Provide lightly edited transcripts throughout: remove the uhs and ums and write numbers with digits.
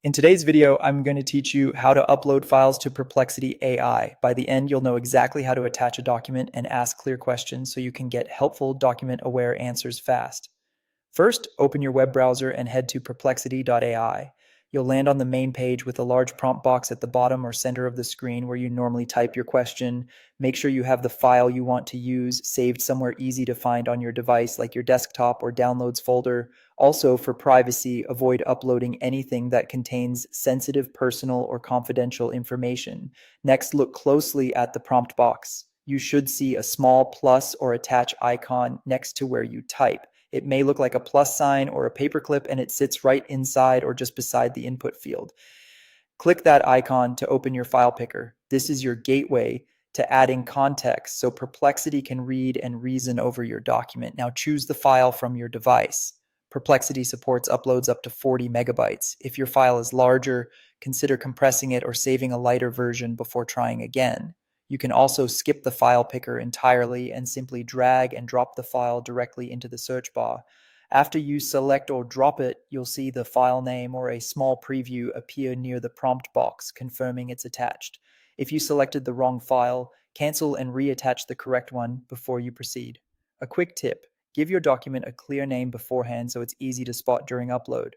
In today's video, I'm going to teach you how to upload files to Perplexity AI. By the end, you'll know exactly how to attach a document and ask clear questions so you can get helpful document-aware answers fast. First, open your web browser and head to perplexity.ai. You'll land on the main page with a large prompt box at the bottom or center of the screen where you normally type your question. Make sure you have the file you want to use saved somewhere easy to find on your device, like your desktop or downloads folder. Also, for privacy, avoid uploading anything that contains sensitive personal or confidential information. Next, look closely at the prompt box. You should see a small plus or attach icon next to where you type. It may look like a plus sign or a paperclip, and it sits right inside or just beside the input field. Click that icon to open your file picker. This is your gateway to adding context so Perplexity can read and reason over your document. Now choose the file from your device. Perplexity supports uploads up to 40 megabytes. If your file is larger, consider compressing it or saving a lighter version before trying again. You can also skip the file picker entirely and simply drag and drop the file directly into the search bar. After you select or drop it, you'll see the file name or a small preview appear near the prompt box, confirming it's attached. If you selected the wrong file, cancel and reattach the correct one before you proceed. A quick tip: give your document a clear name beforehand so it's easy to spot during upload.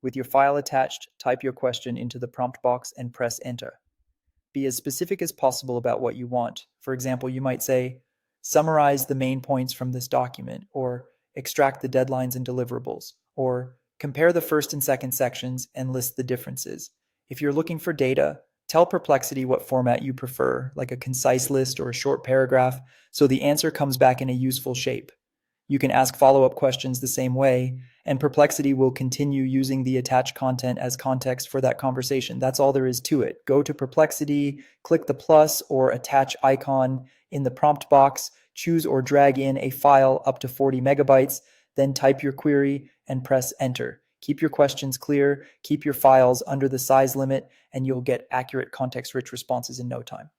With your file attached, type your question into the prompt box and press enter. Be as specific as possible about what you want. For example, you might say, summarize the main points from this document, or extract the deadlines and deliverables, or compare the first and second sections and list the differences. If you're looking for data, tell Perplexity what format you prefer, like a concise list or a short paragraph, so the answer comes back in a useful shape. You can ask follow-up questions the same way, and Perplexity will continue using the attached content as context for that conversation. That's all there is to it. Go to Perplexity, click the plus or attach icon in the prompt box, choose or drag in a file up to 40 megabytes, then type your query and press enter. Keep your questions clear, keep your files under the size limit, and you'll get accurate context-rich responses in no time.